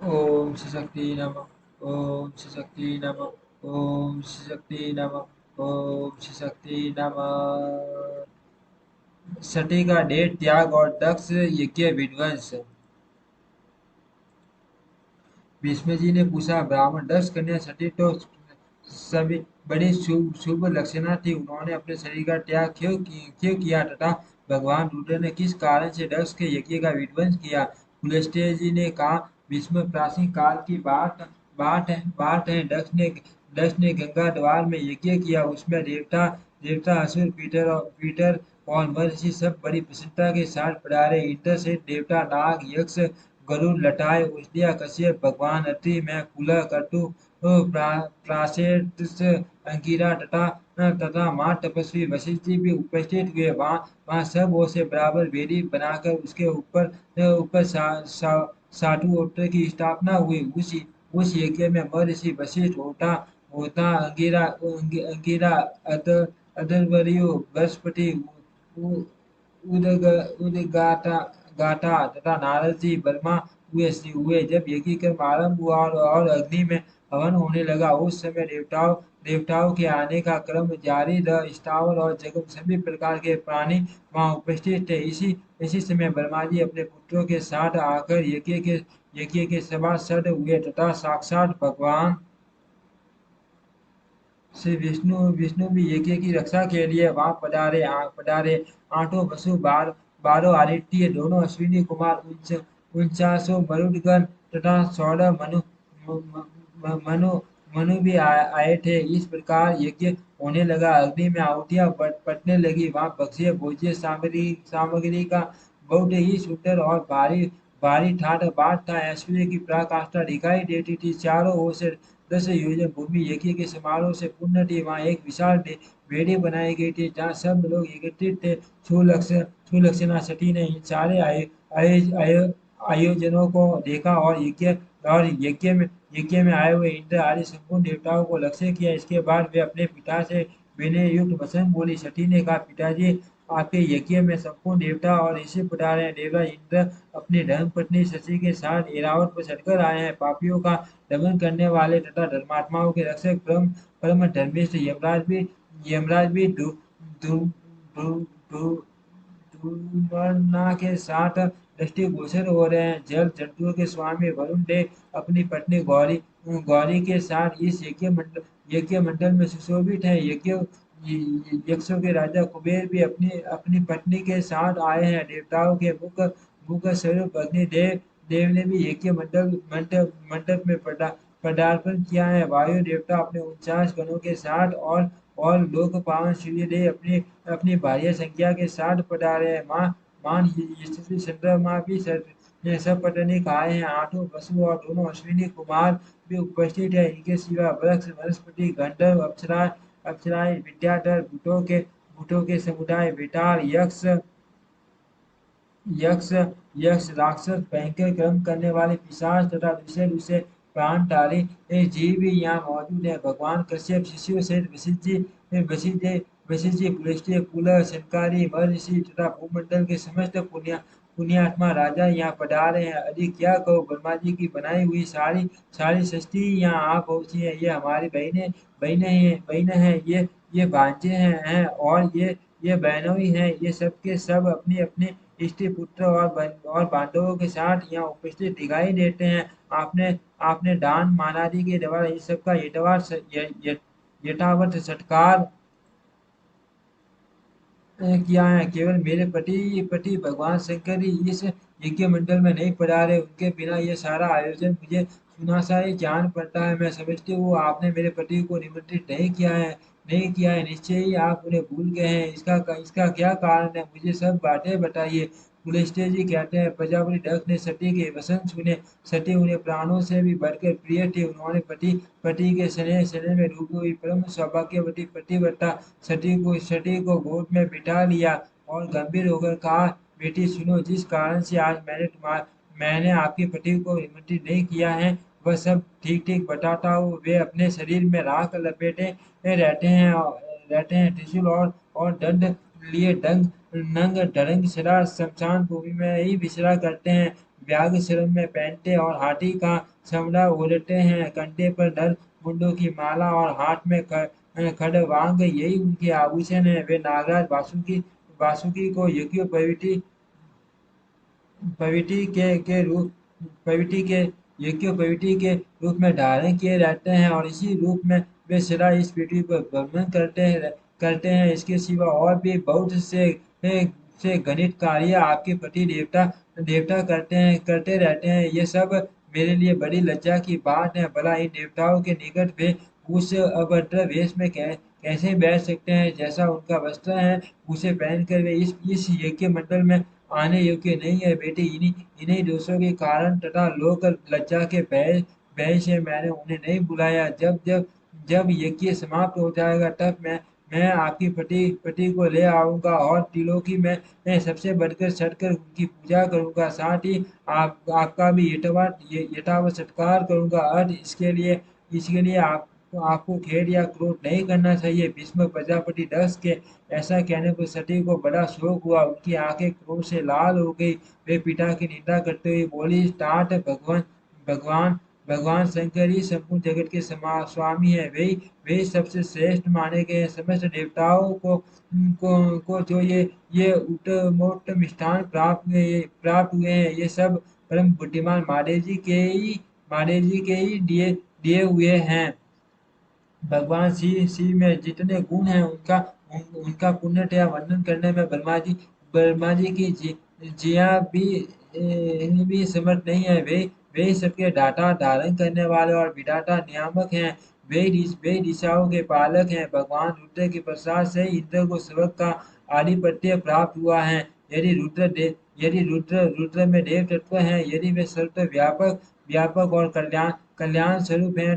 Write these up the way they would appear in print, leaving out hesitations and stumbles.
ओम श्री शक्ति नमः। ओम श्री शक्ति नमः। ओम श्री शक्ति नमः। ओम श्री शक्ति नमः। सती का डेढ़ त्याग और दक्ष यज्ञ विध्वंस। भीष्म जी ने पूछा, ब्राह्मण दक्ष कन्या सती तो सभी बड़ी शुभ शुभ लक्षणा थी, उन्होंने अपने शरीर का त्याग क्यों किया तथा भगवान रुद्र ने किस कारण से दक्ष के यज्ञ का विध्वंस किया? पुलस्त्य जी ने कहा, भीष्म, प्राचीन काल की बात है। दक्ष ने गंगा द्वार में यज्ञ किया, उसमें देवता देवता असुर पीटर और महर्षि सब बड़ी प्रसन्नता के साथ पधारे। इंद्र से देवता, नाग, यक्ष, गरुड़, लटाए, उष्णिया, कश्यप, भगवान अत्रि, मैं, कुल, कटु, प्रासेतस, अंगिरा तथा मां तपस्वी वशिष्ठ जी भी उपस्थित हुए। वहाँ सब ओर से बराबर वेदी बनाकर उसके ऊपर ऊपर साधु ओट की स्थापना हुई। उस यज्ञ में महर्षि वशिष्ठ, होता होता, अंगिरा, अदरवरियो, बृहस्पति, उ- उदग उदगाता गाथा तथा नारद जी वर्मा हुए। जब यज्ञ कर्म आरंभ हुआ और अग्नि में हवन होने लगा, उस समय देवताओं के आने का क्रम जारी रहा। स्थावर और जगत सभी प्रकार के प्राणी वहां उपस्थित थे। इसी समय ब्रह्मा जी अपने पुत्रों के साथ आकर यज्ञ के सभासद हुए तथा साक्षात भगवान श्री विष्णु भी यज्ञ की रक्षा के लिए वहां पधारे। आठों वसु, बारह आदित्य, दोनों अश्विनी कुमार, 49 मरुदगण तथा 16 म- म- मनु मनु भी आए थे। इस प्रकार यज्ञ होने लगा। अग्नि में आहुतियां पड़ने लगी। वहां भक्ष्य भोज्य सामग्री का बहुत ही सुंदर और भारी भारी ठाट बाट था। ऐश्वर्य की पराकाष्ठा दिखाई देती थी। चारों ओर से 10 योजन भूमि यज्ञ के समारोह से पूर्ण थी। वहाँ एक विशाल वेदी बनाई गई थी, जहाँ सब लोग एकत्रित थे। सुलक्षणा सती ने इन सारे आयो, आयो, आयोजनों को देखा और यज्ञ में आए हुए इंद्र आदि संपूर्ण देवताओं को लक्ष्य किया। इसके बाद वे अपने पिता से विनय युक्त वचन बोली। सती ने कहा, पिताजी, आपके यज्ञ में संपूर्ण देवता और ऋषि पधारे हैं। देवराज इंद्र अपनी धर्म पत्नी शची के साथ ऐरावत पर चढ़कर आए हैं। पापियों का दमन करने वाले तथा धर्मात्माओं के रक्षक परम परम धर्मिष्ठ यमराज भी धूम्रना के साथ दृष्टिगोचर हो रहे हैं। जल जंतुओं के स्वामी वरुण देव अपनी पत्नी गौरी गौरी के साथ इस यज्ञ मंडल में सुशोभित है। यक्षों के राजा कुबेर भी अपनी अपनी पत्नी के साथ आए हैं। देवताओं के मुख स्वरूप अग्निदेव देव ने भी यज्ञ मंडप में पदार्पण किया है। वायु देवता अपने 49 गणों के साथ और लोक पावन सूर्यदेव अपनी अपनी भार्य संज्ञा के साथ पधारे हैं। मान यशस्वी चंद्रमा भी ये सब पटनी आए हैं। आठों वसु और दोनों अश्विनी कुमार भी उपस्थित है। इनके सिवा वृक्ष, वनस्पति, गंधर्व, अप्सराएं, विद्याधर, भूतों के समुदाय, बेताल, यक्ष यक्ष, राक्षस, भयंकर कर्म करने वाले पिशाच तथा दूसरे दूसरे प्राणधारी जीव भी यहाँ मौजूद है। भगवान कश्यप शिष्यों सहित वशिष्ठ जी, पुलस्त्य, कुल, संकारी, महर्षि तथा भूमंडल के समस्त पुण्यात्मा राजा यहाँ पधारे हैं। अधिक क्या कहो, ब्रह्मा जी की बनाई हुई सारी सारी सृष्टि यहाँ आ पहुंची है। ये हमारी बहनें हैं, ये भांजे और ये बहनोई हैं। ये सब के सब अपनी अपनी स्त्री, पुत्र और बांधवों के साथ यहाँ उपस्थित दिखाई देते हैं। आपने आपने दान मानादि के द्वारा इस सब का यथावत सत्कार किया है। केवल मेरे पति पति भगवान शंकर ही इस यज्ञ मंडल में नहीं पधारे। उनके बिना ये सारा आयोजन मुझे सुना सा ही जान पड़ता है। मैं समझती हूँ आपने मेरे पति को निमंत्रित नहीं किया है। निश्चय ही आप उन्हें भूल गए हैं। इसका क्या कारण है? मुझे सब बातें बताइए। पुलस्त्य जी कहते हैं, प्रजापति दक्ष ने सती के वचन सुने। सती उन्हें प्राणों से भी बढ़कर प्रिय थी। उन्होंने पति पति के स्नेह स्नेह में डूबी हुई परम सौभाग्यवती पतिव्रता सटी को गोद में बिठा लिया और गंभीर होकर कहा, बेटी सुनो, जिस कारण से आज मैंने आपके पति को निमंत्रित नहीं किया है, वह सब ठीक ठीक बताता हूँ। वे अपने शरीर में राख लपेटे रहते हैं त्रिशूल और दंड लिए नंग ढरंग सदा शमशान भूमि में ही विचरा करते हैं। व्याघ्र श्रम में पहनते और हाथी का चमड़ा ओढ़ते हैं। कंधे पर नर मुंडों की माला और हाथ में खड़वांग, यही उनके आभूषण है। वे नागराज वासुकी को यज्ञ पविटी के यज्ञोपवीति के रूप में धारण किए रहते हैं और इसी रूप में वे सदा इस पृथ्वी पर भ्रमण करते हैं। इसके सिवा और भी बहुत से गणित कार्य आपके पति देवता देवता करते रहते हैं। ये सब मेरे लिए बड़ी लज्जा की बात है। भला इन देवताओं के निकट वे उस अभद्र वेश में कैसे बैठ सकते हैं? जैसा उनका वस्त्र है उसे पहनकर वे इस यज्ञ मंडल में आने योग्य नहीं है। बेटे, इन्हीं इन्हीं दोषों के कारण तथा लोक लज्जा के भय से मैंने उन्हें नहीं बुलाया। जब जब जब यज्ञ समाप्त हो जाएगा तब मैं आपकी पति को ले आऊंगा और त्रिलोकी में मैं सबसे बढ़कर चढ़कर उनकी पूजा करूंगा। साथ ही आपका भी यथावत सत्कार करूंगा। अर्थ इसके लिए आपको खेद या क्रोध नहीं करना चाहिए। भीष्म प्रजापति दक्ष के ऐसा कहने पर सती को बड़ा शोक हुआ। उनकी आंखें क्रोध से लाल हो गई। वे पिता की निंदा करते हुए बोली, तात भगवान भगवान शंकर ही संपूर्ण जगत के स्वामी है। वे सबसे श्रेष्ठ माने गए हैं। समस्त देवताओं को जो ये उत्तमोत्तम स्थान प्राप्त हुए हैं, ये सब परम बुद्धिमान महादेव जी के ही दिए हुए हैं। भगवान शिव में जितने गुण हैं उनका पूर्णतया वर्णन करने में ब्रह्मा जी की जिया भी समर्थ नहीं है। वे सबके डाटा धारण करने वाले और विधाता नियामक हैं। वे दिशाओं के पालक हैं। भगवान रुद्र के प्रसाद से इंद्र को स्वर्ग का आधिपत्य प्राप्त हुआ है। यदि रुद्र में देव तत्व है, यदि वे सर्व व्यापक व्यापक और कल्याण स्वरूप हैं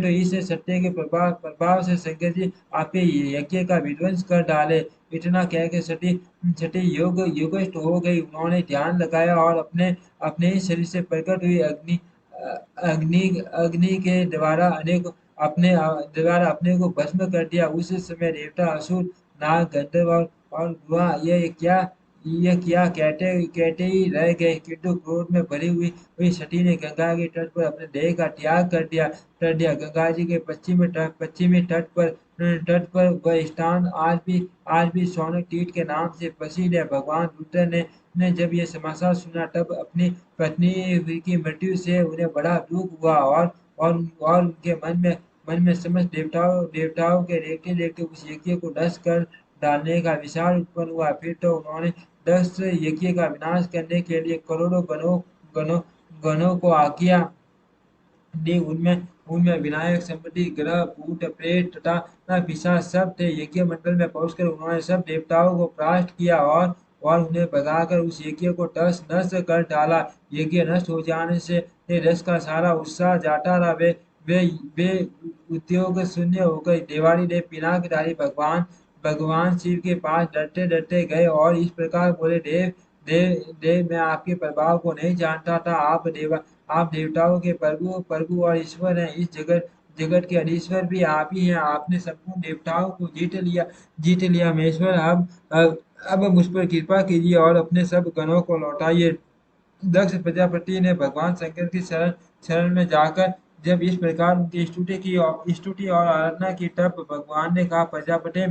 तो इस सत्य के प्रभाव से शंकर जी आपके यज्ञ का विध्वंस कर डाले। इतना कह के सती सती योगस्थ हो गई। उन्होंने ध्यान लगाया और अपने अपने ही शरीर से प्रकट हुई अग्नि अग्नि के द्वारा अपने को भस्म कर दिया। उस समय देवता, असुर, नाग, गंधर्व और गुहा यह क्या कहते कहते ही रह गए। किंतु क्रोध में भरी हुई सती ने गंगा के तट पर अपने देह का त्याग कर दिया। गंगा जी के पश्चिमी तट पर वह स्थान आज भी सोने तीर्थ के नाम से प्रसिद्ध है। भगवान रुद्र ने जब ये समाचार सुना तब अपनी पत्नी की मृत्यु से उन्हें बड़ा दुख हुआ और उनके मन में समस्त देवताओं के देखते देखते उस यज्ञ को नष्ट कर डालने का विचार उत्पन्न हुआ। फिर तो उन्होंने दस यज्ञ का विनाश करने के लिए करोड़ों गणों को आज्ञा दी। उनमें उनमें विनायक, संपत्ति, ग्रह, भूत, प्रेत तथा पिशाच सब थे। यज्ञ मंडल में पहुंचकर उन्होंने सब देवताओं को परास्त किया और उन्हें भगाकर उस यज्ञ को तहस नष्ट कर डाला। यज्ञ नष्ट हो जाने से रस का सारा उत्साह जाता रहा। वे वे उद्योग शून्य हो गई। देवारी देव पिनाकधारी भगवान शिव के पास डरते डरते गए और इस प्रकार बोले, देव मैं आपके प्रभाव को नहीं जानता था। आप देवताओं के प्रभु और ईश्वर हैं। इस जगत के अधीश्वर भी आप ही हैं। आपने संपूर्ण देवताओं को जीत लिया महेश्वर। अब मुझ पर कृपा कीजिए और अपने सब गणों को लौटाइए। दक्ष प्रजापति ने भगवान शंकर की शरण शरण में जाकर जब इस प्रकार उनकी स्तुति और आराधना की तब भगवान ने कहा, प्रजापति,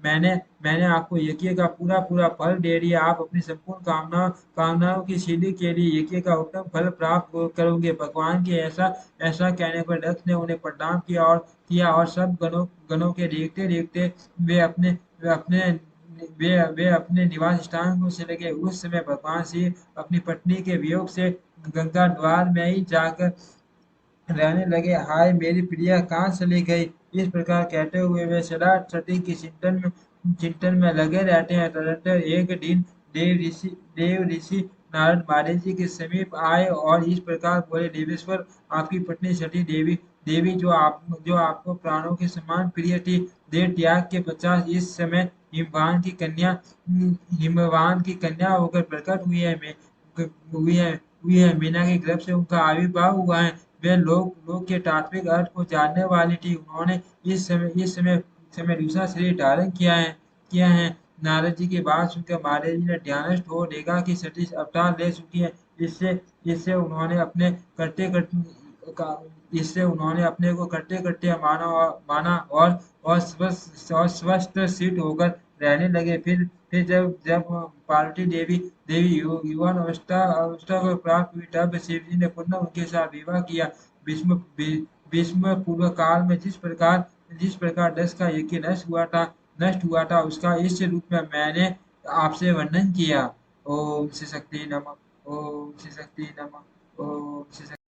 मैंने आपको यज्ञ का पूरा पूरा फल दे दिया। आप अपनी संपूर्ण कामनाओं की सिद्धि के लिए यज्ञ का उत्तम फल प्राप्त करोगे। भगवान के ऐसा ऐसा कहने पर दक्ष ने उन्हें प्रणाम किया और सब गणों के देखते देखते वे अपने निवास स्थान को चले गए। उस समय भगवान शिव अपनी पत्नी के वियोग से गंगा द्वार में ही जाकर रहने लगे। हाय मेरी प्रिया कहाँ चली गई? इस प्रकार कहते हुए वे सदा सती के चिंतन में लगे रहते हैं। तदनंतर एक दिन देव ऋषि नारद महादेव जी के समीप आए और इस प्रकार बोले, देवेश्वर, आपकी पत्नी सती देवी जो आपको प्राणों के समान प्रिय थी, देह त्याग के पश्चात इस समय हिमवान की कन्या होकर प्रकट हुई है। मीना के गर्भ से उनका आविर्भाव हुआ है। वे लोक के तात्विक अर्थ को जानने वाली थी। उन्होंने इस समय दूसरा शरीर धारण किया है। नारद जी की बात सुनकर महादेव जी ने ध्यानस्थ हो देखा कि सती अवतार ले चुकी है। इससे इससे उन्होंने अपने करते करते का इससे उन्होंने अपने को करते करते माना और स्वस्थ सिद्ध होकर रहने लगे। फिर जब पार्वती देवी देवी युवान अवस्था को प्राप्त हुई तब शिव जी ने पुनः उनके साथ विवाह किया। भीष्म भीष्म पूर्व काल में जिस प्रकार दस का यज्ञ नष्ट हुआ था उसका इस रूप में मैंने आपसे वर्णन किया। ओम श्री शक्ति नमः। ओम श्री शक्ति नमः। ओम श्री शक्ति